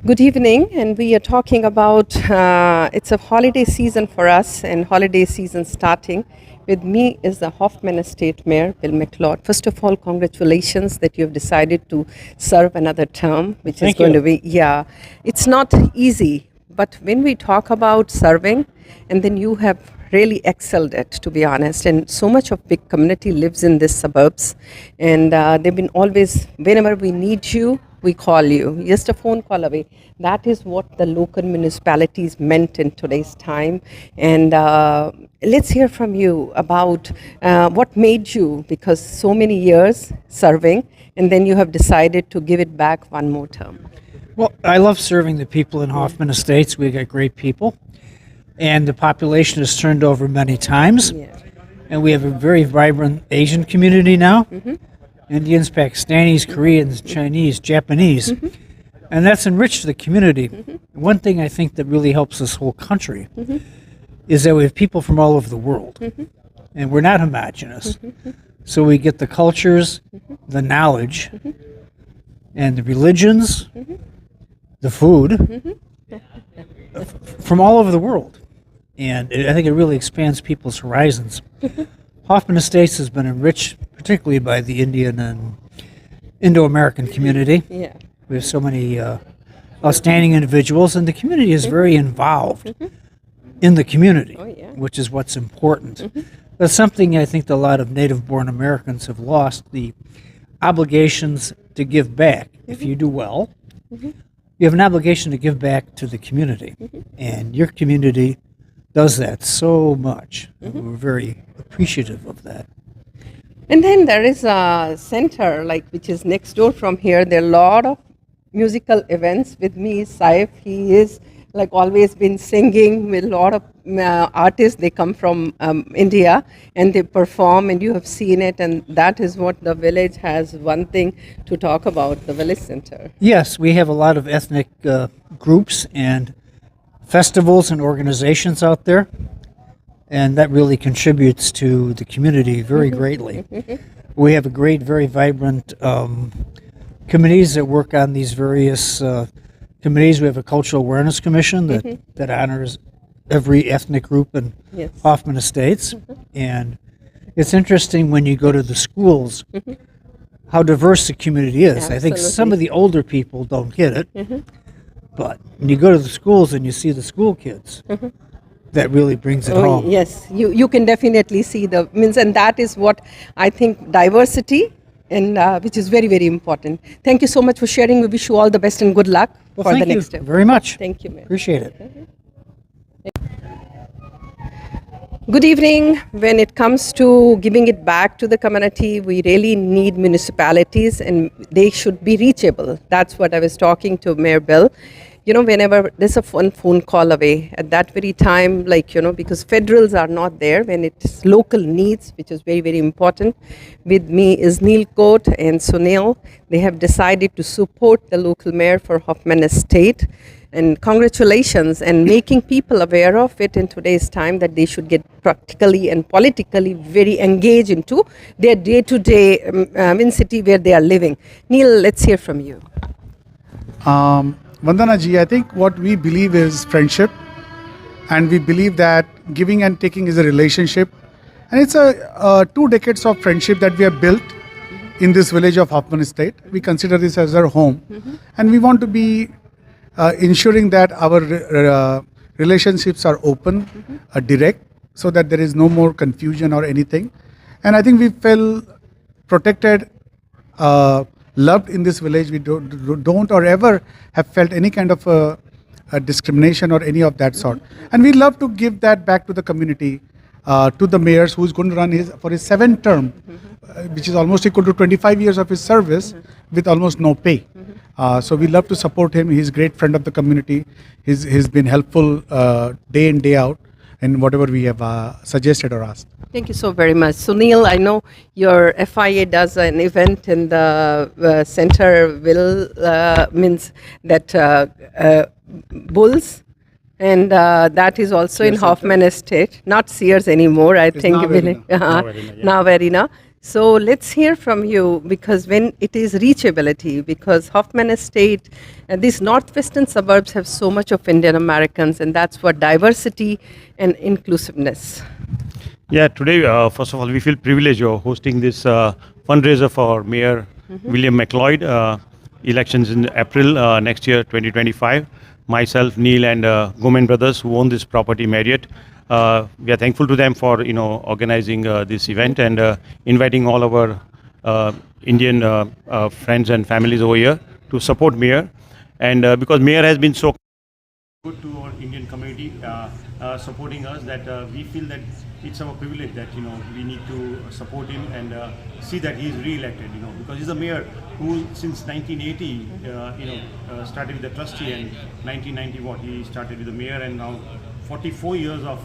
Good evening, and we are talking about it's a holiday season for us, and holiday season starting. With me is the Hoffman Estate Mayor, Bill McLeod. First of all, congratulations that you have decided to serve another term, which is Thank going you. to be, yeah, it's not easy, but when we talk about serving, and then you have really excelled at, to be honest, and so much of big community lives in these suburbs, and they've been always, whenever we need you, we call you, just a phone call away. That is what the local municipalities meant in today's time. And let's hear from you about what made you, because so many years serving, and then you have decided to give it back one more term. Well, I love serving the people in Hoffman Estates. We got great people, and the population has turned over many times. Yeah. And we have a very vibrant Asian community now. Indians, Pakistanis, Koreans, Chinese, Japanese. And that's enriched the community. One thing I think that really helps this whole country is that we have people from all over the world. And we're not homogenous. So we get the cultures, the knowledge, and the religions, the food, from all over the world. And I think it really expands people's horizons. Hoffman Estates has been enriched, particularly by the Indian and Indo-American community. Yeah. We have so many outstanding individuals, and the community is very involved in the community, Oh, yeah. which is what's important. That's something I think that a lot of native-born Americans have lost, the obligations to give back. If you do well, you have an obligation to give back to the community, and your community does that so much. We're very appreciative of that. And then there is a center like which is next door from here. There are a lot of musical events. With me is Saif. He is like always been singing with a lot of artists. They come from India and they perform, and you have seen it. And that is what the village has one thing to talk about, the village center. Yes, we have a lot of ethnic groups and festivals and organizations out there, and that really contributes to the community very greatly. We have a great, very vibrant committees that work on these various committees. We have a cultural awareness commission that honors every ethnic group in Yes. Hoffman Estates, and it's interesting when you go to the schools how diverse the community is. I think some of the older people don't get it, but when you go to the schools and you see the school kids, that really brings it home. Yes, you can definitely see the means, and that is what I think diversity, and which is very, very important. Thank you so much for sharing. We wish you all the best and good luck Well, for thank the you next step. very much. Thank you, ma'am. Appreciate it. Good evening. When it comes to giving it back to the community, we really need municipalities, and they should be reachable. That's what I was talking to Mayor Bill. You know, whenever there's a phone call away at that very time, like, you know, because federals are not there when it's local needs, which is very, very important. With me is Neil Coat and Sunil. They have decided to support the local mayor for Hoffman Estate. And congratulations, and making people aware of it in today's time that they should get practically and politically very engaged into their day-to-day in city where they are living. Neil, let's hear from you. Vandana ji, I think what we believe is friendship, and we believe that giving and taking is a relationship, and it's a 2 decades of friendship that we have built in this village of Hoffman Estate. We consider this as our home, and we want to be ensuring that our relationships are open, direct, so that there is no more confusion or anything. And I think we feel protected, loved in this village. We don't or ever have felt any kind of a discrimination or any of that sort. And we love to give that back to the community, to the mayors who's going to run for his 7th term, which is almost equal to 25 years of his service with almost no pay. So we love to support him. He's a great friend of the community. He's been helpful day in, day out in whatever we have suggested or asked. Thank you so very much. Sunil, I know your FIA does an event in the center means that bulls, and that is also in Hoffman Estate, not Sears anymore, I think. Navarina. Navarina. So let's hear from you, because when it is reachability, because Hoffman Estate and these northwestern suburbs have so much of Indian Americans, and that's what diversity and inclusiveness. Yeah, today, first of all, we feel privileged of hosting this fundraiser for Mayor William McLeod. Elections in April next year, 2025. Myself, Neil, and Gomen brothers who own this property, Marriott. We are thankful to them for organizing this event and inviting all our Indian friends and families over here to support Mayor. And because Mayor has been so good to our Indian community, supporting us, that we feel that it's our privilege that we need to support him and see that he is re-elected. Because he's a mayor who since 1980 started with the trustee, and 1990 he started with the mayor, and now 44 years of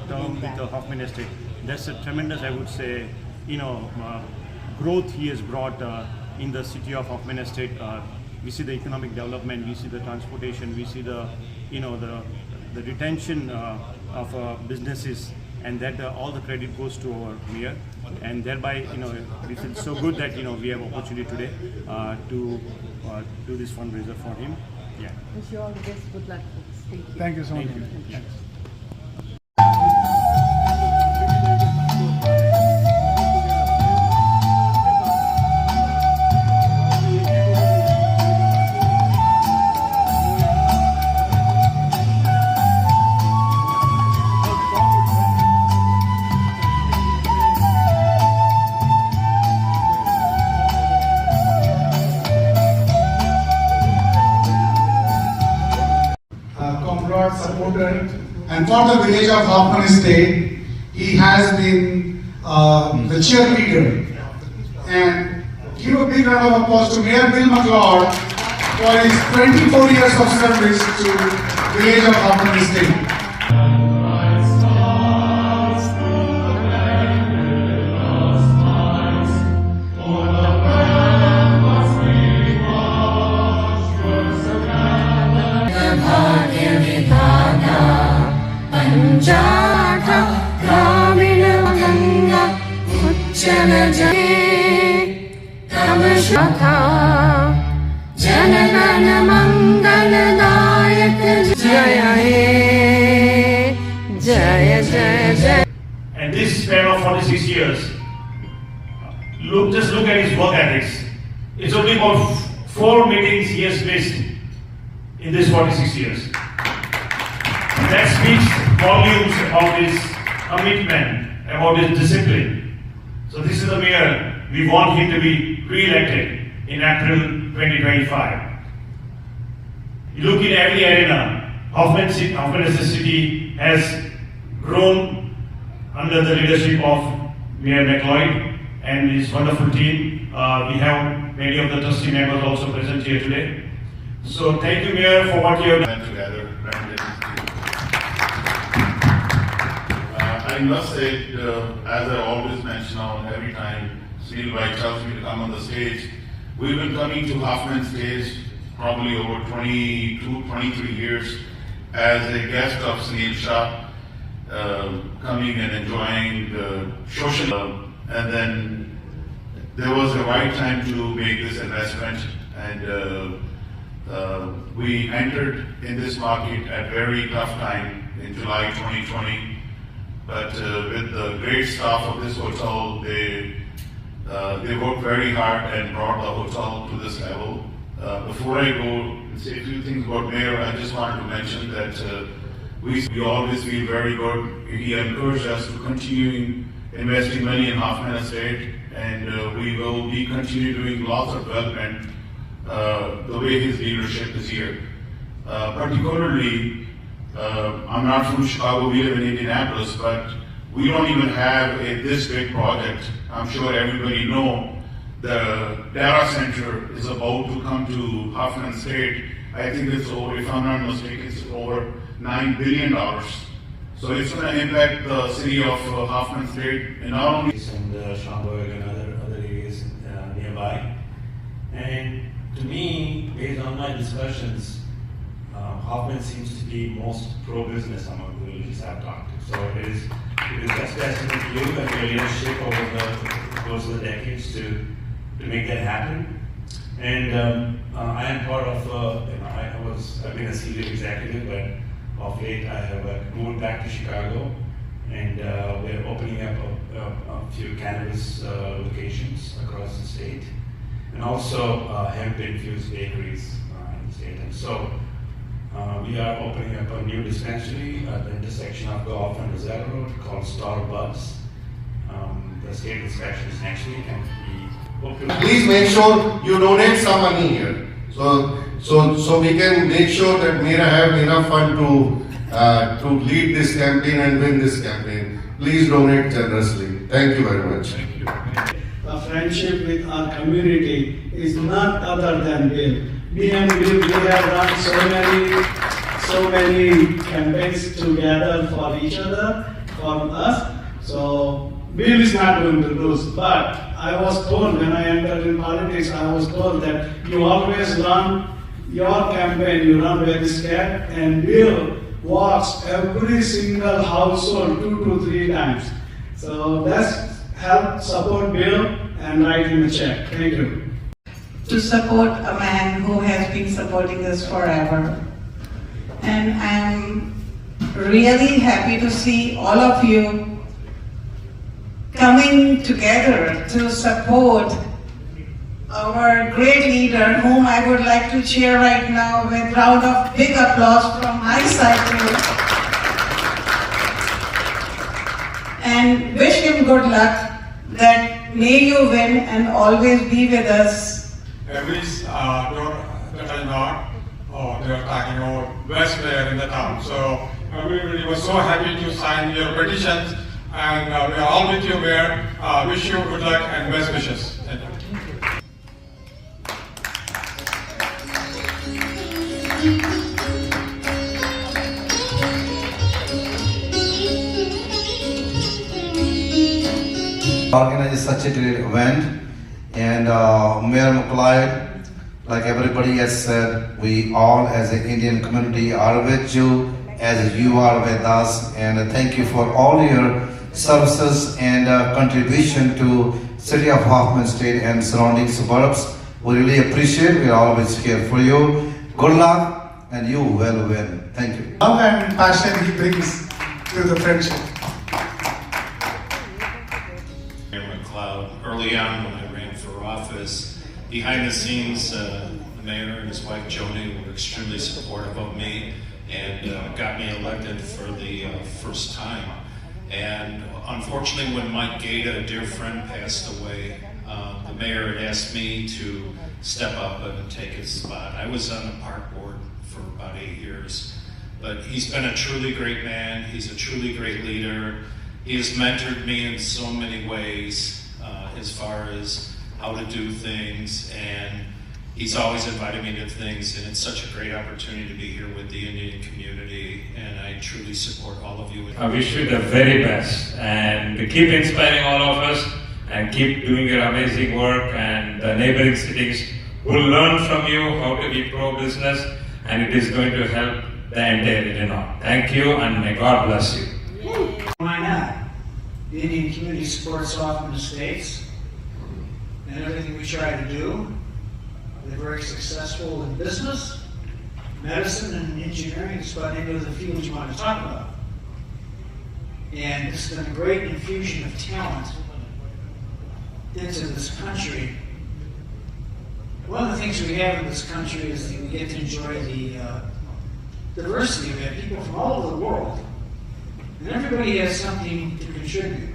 term with the Hoffman Estate. That's a tremendous, I would say, growth he has brought in the city of Hoffman Estate. We see the economic development, we see the transportation, we see the the retention of businesses, and that all the credit goes to our mayor, and thereby we feel so good that we have opportunity today to do this fundraiser for him. Yeah. Wish you all the best. Good luck. Thank you so much. Thank you. Thanks. Comrade, supporter, and for the village of Hoffman Estate, he has been the cheerleader. And give a big round of applause to Mayor Bill McLeod for his 24 years of service to village of Hoffman Estate. And this span of 46 years, just look at his work ethics. It's only about 4 meetings he has missed in this 46 years. That speaks volumes about his commitment, about his discipline. So this is the mayor. We want him to be re-elected in April 2025. You look in every arena, Hoffman as a city has grown under the leadership of Mayor McLeod and his wonderful team. We have many of the trustee members also present here today. So thank you, Mayor, for what you have done. Together, I must say, as I always mention on every time Sunil Bhai tells me to come on the stage, we've been coming to Hoffman stage probably over 22, 23 years as a guest of Sunil Shah, coming and enjoying the social, and then there was a right time to make this investment, and we entered in this market at very tough time in July 2020. But with the great staff of this hotel, they worked very hard and brought the hotel to this level. Before I go and say a few things about Mayor, I just wanted to mention that we always feel very good. He encouraged us to continue investing money in Hoffman Estate, and we will be continue doing lots of development the way his leadership is here. Particularly, I'm not from Chicago, we live in Indianapolis, but we don't even have this big project. I'm sure everybody know the data center is about to come to Hoffman State. I think it's over, if I'm not mistaken, it's over $9 billion. So it's going to impact the city of Hoffman State, and not only and Schaumburg and other areas nearby. And to me, based on my discussions, Hoffman seems to be most pro-business among the villages I've talked to. So it is just testament to you and your leadership over the course of the decades to make that happen. And I am part of, I've been a senior executive, but of late I have moved back to Chicago, and we're opening up a few cannabis locations across the state, and also hemp-infused bakeries in the state. And so we are opening up a new dispensary at the intersection of Golf and Rosetta Road called Starbucks. The state inspection is next week, and we hope to. Please make sure you donate some money here, so we can make sure that Mera have enough fund to lead this campaign and win this campaign. Please donate generously. Thank you very much. The friendship with our community is none other than Bill. Me and Bill, we have run so many campaigns together for each other, for us. So Bill is not going to lose. But I was told when I entered in politics, I was told that you always run your campaign, you run very scared, and Bill walks every single household 2 to 3 times. So let's help support Bill and write him a check. Thank you. To support a man who has been supporting us forever. And I'm really happy to see all of you coming together to support our great leader, whom I would like to cheer right now with a round of big applause from my side too. And wish him good luck, that may you win and always be with us. Every that I know, they were talking about best player in the town. So everybody was so happy to sign your petitions, and we are all with you, Mayor. Wish you good luck and best wishes. Thank you. Organize such a great event, and Mayor McLeod, like everybody has said, we all as an Indian community are with you as you are with us, and thank you for all your services and contribution to City of Hoffman State and surrounding suburbs. We really appreciate, we are always here for you. Good luck, and you will win. Thank you. Love and passion he brings to the friendship. McLeod. Early on when I ran for office, behind the scenes, the mayor and his wife Joni were extremely supportive of me and got me elected for the first time. And unfortunately, when Mike Gaeta, a dear friend, passed away, the mayor had asked me to step up and take his spot. I was on the park board for about 8 years, but he's been a truly great man. He's a truly great leader. He has mentored me in so many ways as far as how to do things, and he's always invited me to things, and it's such a great opportunity to be here with the Indian community, and I truly support all of you. I wish you the very best, and keep inspiring all of us, and keep doing your amazing work, and the neighboring cities will learn from you how to be pro-business, and it is going to help the entire Illinois. Thank you, and may God bless you. Why not? The Indian community supports Hoffman Estates and everything we try to do. They're very successful in business, medicine, and engineering, just about any of the fields you want to talk about. And it's been a great infusion of talent into this country. One of the things we have in this country is that we get to enjoy the diversity. We have people from all over the world. And everybody has something to contribute.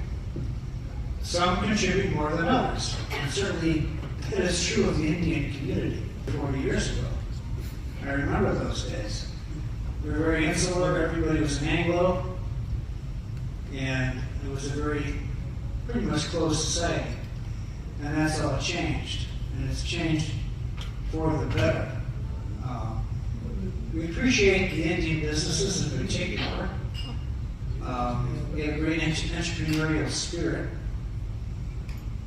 Some contribute more than others. And certainly that is true of the Indian community 40 years ago. I remember those days. We were very insular, everybody was an Anglo, and it was a pretty much closed society. And that's all changed. And it's changed for the better. We appreciate the Indian businesses in particular. We have a great entrepreneurial spirit,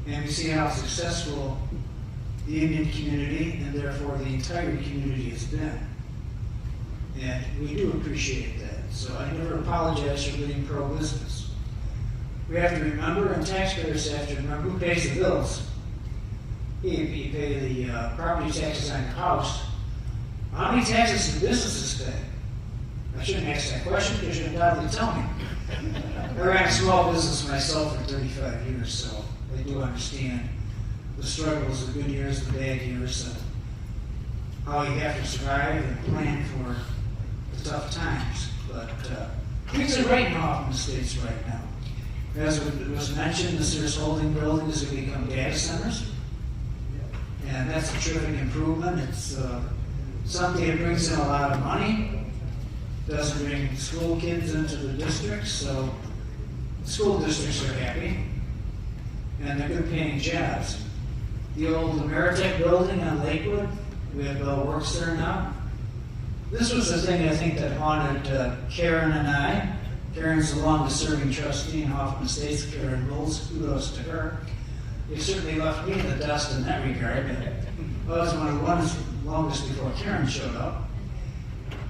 and we see how successful the Indian community and therefore the entire community has been. And we do appreciate that. So I never apologize for being pro-business. We have to remember, and taxpayers have to remember, who pays the bills. You pay the property taxes on your house. How many taxes do businesses pay? I shouldn't ask that question because you undoubtedly tell me. I ran a small business myself for 35 years, so I do understand the struggles, the good years, the bad years, how you have to survive and plan for the tough times. But things are right in Hoffman Estates right now. As was mentioned, the Sears Holding buildings have become data centers. And that's a terrific improvement. It's something that brings in a lot of money. Doesn't bring school kids into the districts, so school districts are happy. And they're good paying jobs. The old Ameritech building on Lakewood, we have Bell Works there now. This was the thing I think that haunted Karen and I. Karen's the longest serving trustee in Hoffman Estates, Karen Bowles, kudos to her. They certainly left me in the dust in that regard. I was one of the ones longest before Karen showed up.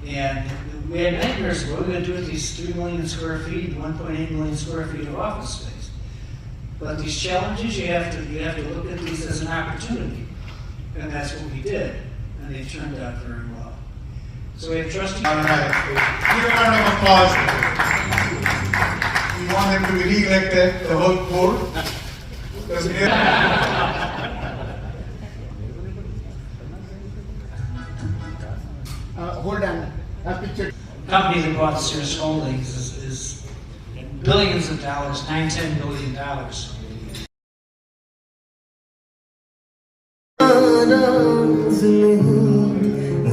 And we had nightmares about what we're going to do with these 3 million square feet, 1.8 million square feet of office space. But these challenges, you have to look at these as an opportunity. And that's what we did. And they turned out very well. So we have trustees. Give a round of applause. We want them to be re-elected, the whole board. Hold on. A picture. The company that bought Sears Holdings is billions of dollars, $9-10 billion.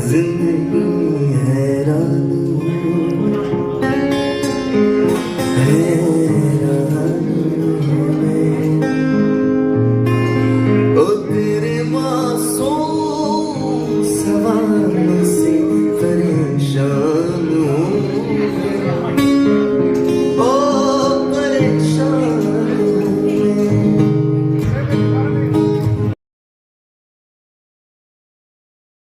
जिंदगी